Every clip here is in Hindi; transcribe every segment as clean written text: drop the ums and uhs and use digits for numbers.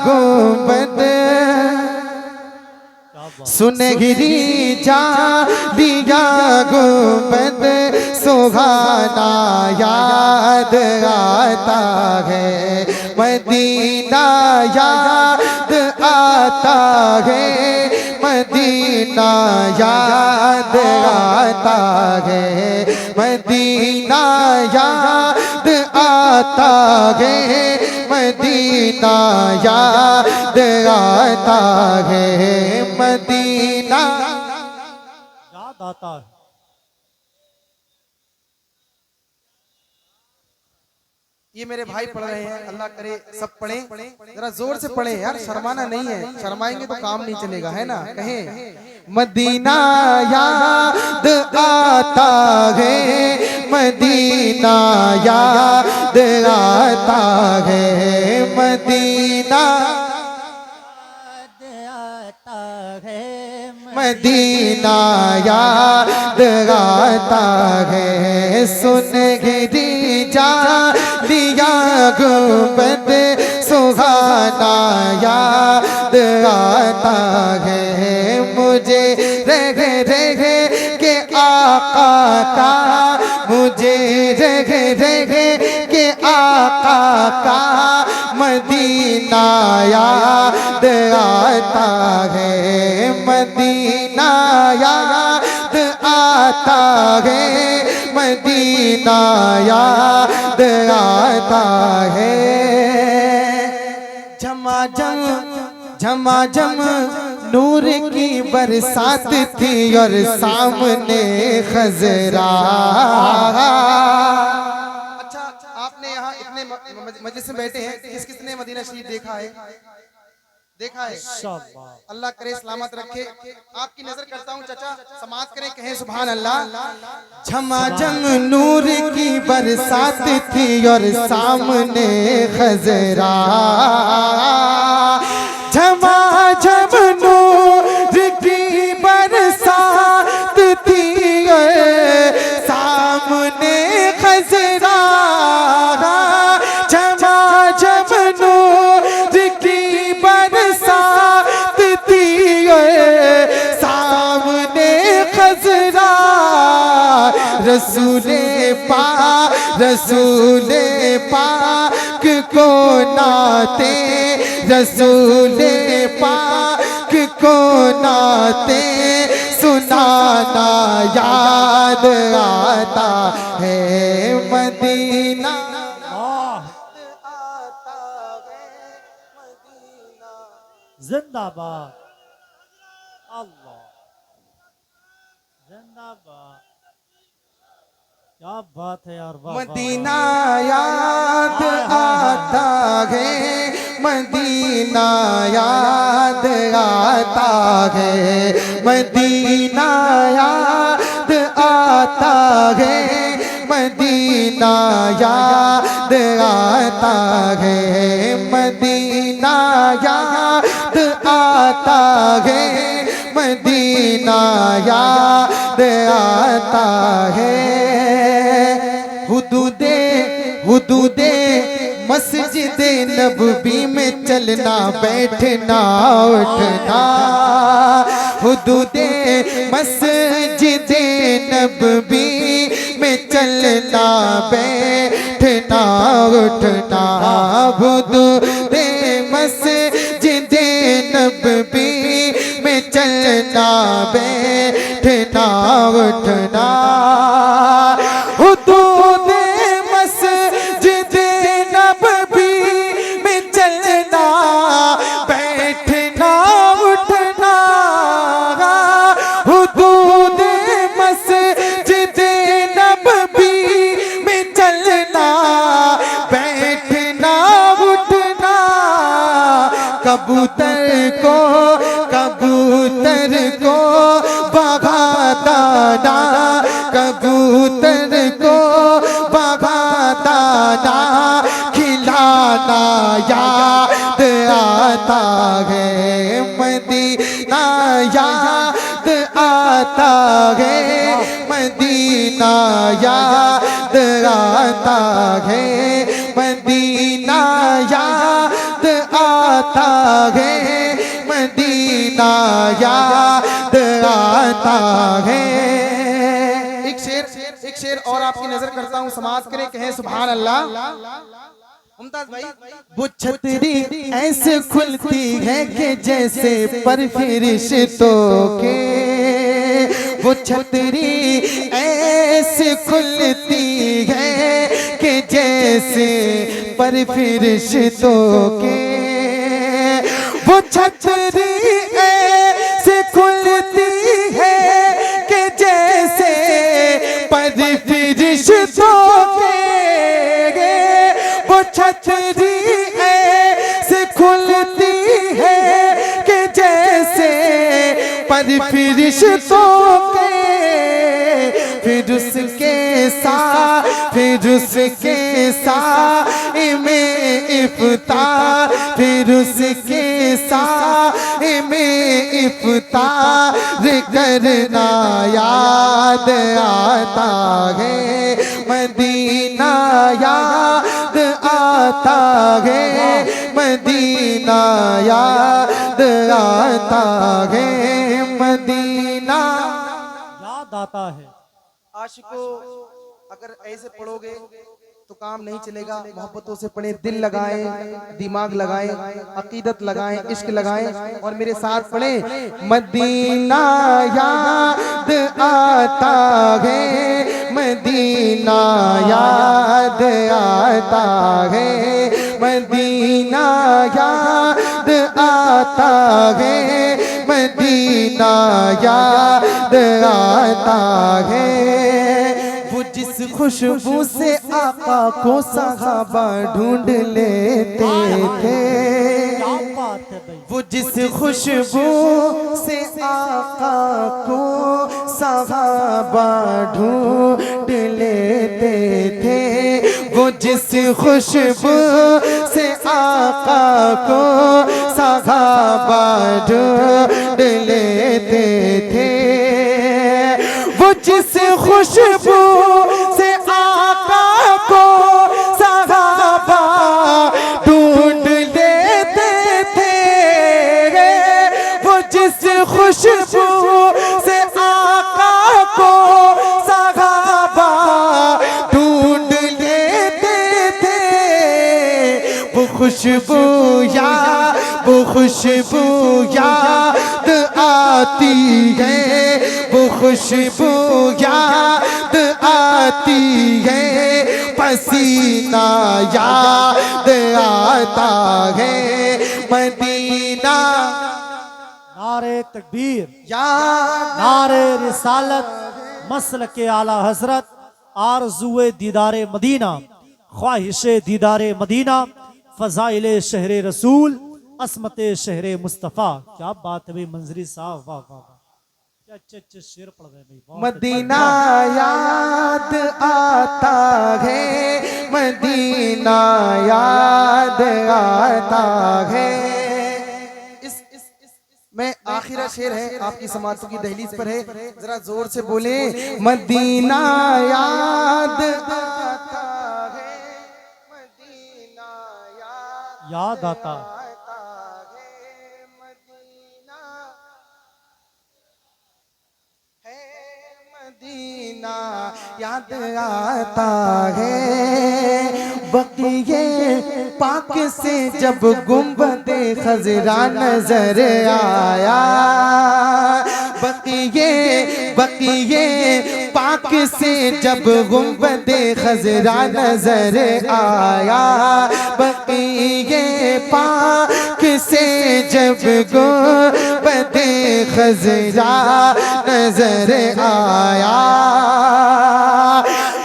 गुंबद सुनहरी जालिया गुंबद सुहाना याद आता है, मदीना याद आता है, मदीना याद आता है, मदीना याद आता है, मदीना याद आता है, मदीना याद आता है। ये मेरे भाई पढ़ रहे हैं, अल्लाह करे सब पढ़े, जरा जोर से पढ़े यार, शर्माना नहीं है, शर्माएंगे तो काम नहीं चलेगा, है ना। कहें मदीना याद आता है, मदीना याद आता है, मदीना आता है, मदीना याद आता है, सुनहरी जालिया गुंबद सुहाना याद आता है, मुझे रह रह के आका का, मुझे रह रह के आका का मदीना याद आता है, मदीना याद आता है, मदीना याद आता है। झमाझम झमाझम नूर की बरसात थी और सामने खजरा। अच्छा, आपने यहाँ इतने मजलिस में बैठे हैं, किसने मदीना शरीफ देखा है? देखा है? अल्लाह करे सलामत रखे। आपकी नजर करता हूँ चाचा, समात करें, कहें सुभान अल्लाह। झमाझम नूर की बरसात थी और सामने खजरा, झमाझम नूर की बरसात थी और सामने खजरा, झमाझम नूर की बरसात थी और सामने खजरा, रसूले पाक को नाते, रसूले पाक को नाते सुनाना याद आता है, मदीना आता है, मदीना जिंदाबाद अल्लाह जिंदाबाद। क्या बात है यार, मदीना याद आता है, मदीना याद आता है, मदीना याद आता है, मदीना याद आता है, मदीना याद आता है, मदीना याद आता है। हुदूदे मस्जिदे नबवी में चलना बैठना उठना, हुदूदे मस्जिदे नबवी में चलना बैठना उठना, हुदूदे मस्जिदे नबवी में चलना बैठना उठना, हुदूदे मस्जिदे नबवी में चलना बैठना उठना, हुदूदे मस्जिदे नबवी में चलना बैठना उठना, कबूतर को भगाता ना, कबूतर को भगाता ना, खिलाना याद आता है, मदीना याद आता है, मदीना याद आता है, मदीना याद आता आता है, मदीना याद आता है। एक शेर और आपकी नजर करता हूँ, समाज करे, कहें सुभान अल्लाह। मुमताज भाई, वो छतरी ऐसे खुलती है कि जैसे पर फरिश्तों के, वो छतरी ऐसे खुलती है कि जैसे पर फरिश्तों के, वो छतरी ऐसे खुलती है कि जैसे पर फरिश्तों के, वो छतरी ऐसे खुलती है कि जैसे पर फरिश्तों के, फिर उसके साथ में इफ्तार, फिर उसके साथ में इफ्तार करना याद आता है, मदीना याद आता है, मदीना याद आता है, मदीना याद आता है। आशिको अगर ऐसे पढ़ोगे तो काम नहीं चलेगा। मोहब्बतों से पढ़े, दिल लगाएं, दिमाग लगाएं, अकीदत लगाएं, इश्क लगाएं और मेरे साथ पढ़े, मदीना याद आता है, मदीना याद आता है, मदीना याद आता है, मदीना याद आता है। वो जिस खुशबू से आका को सहाबा ढूंढ लेते थे, क्या बात है भाई। वो जिस खुशबू से आका को सहाबा ढूंढ लेते थे, वो जिस खुशबू से आका को सहाबा ढूंढ लेते थे, वो जिस खुशबू से आका को सहाबा ढूंढ लेते थे, वो जिस खुशबू से आका को सहाबा ढूंढ लेते थे, वो खुशबू याद आती है, वो खुशबू याद आती है, पसीना याद आता है, मदीना नारे तकबीर, याद नारे रिसालत, मसलके आला हजरत, आरज़ुए दीदारे मदीना, ख्वाहिशे दीदारे मदीना, फजाइले शहरे रसूल, असमते शहरे मुस्तफ़ा। क्या बात है भाई मंजरी साहब, वाह वाह वाह, क्या अच्छे शेर पढ़ रहे हैं भाई, बहुत मदीना याद आता है, मदीना याद आता है। मैं आखिरा शेर है, आपकी समातों की दहलीज पर है, जरा जोर से बोले, मदीना याद आता है, मदीना याद आता। मदीना याद आता है, बक़िए पाक से जब गुंबदे खजरा नजर आया, बक़िए पाक से जब गुंबदे खजरा नजर आया, बक़िए पाक से जब गुंबदे खजरा नजर आया,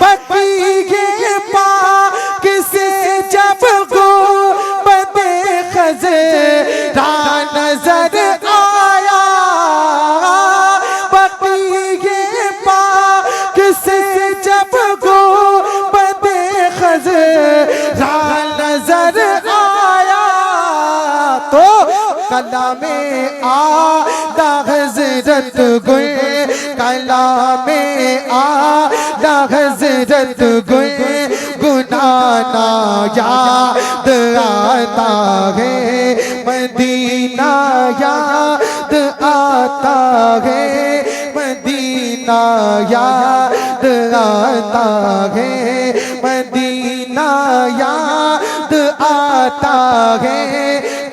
बक़िए पाक से जब गुंबदे खजरा नजर आया, बक़िए पाक से जब गुंबदे खजरा नजर आया, तो कलामे आदा हज़रत गुल, कलामे आदा हज़रत गुल गुनाना याद आता है, याद आता है, मदीना याद आता है,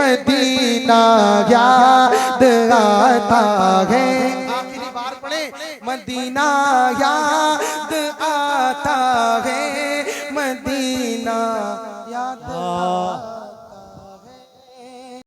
मदीना याद आता है। आखिरी बार पढ़े, मदीना याद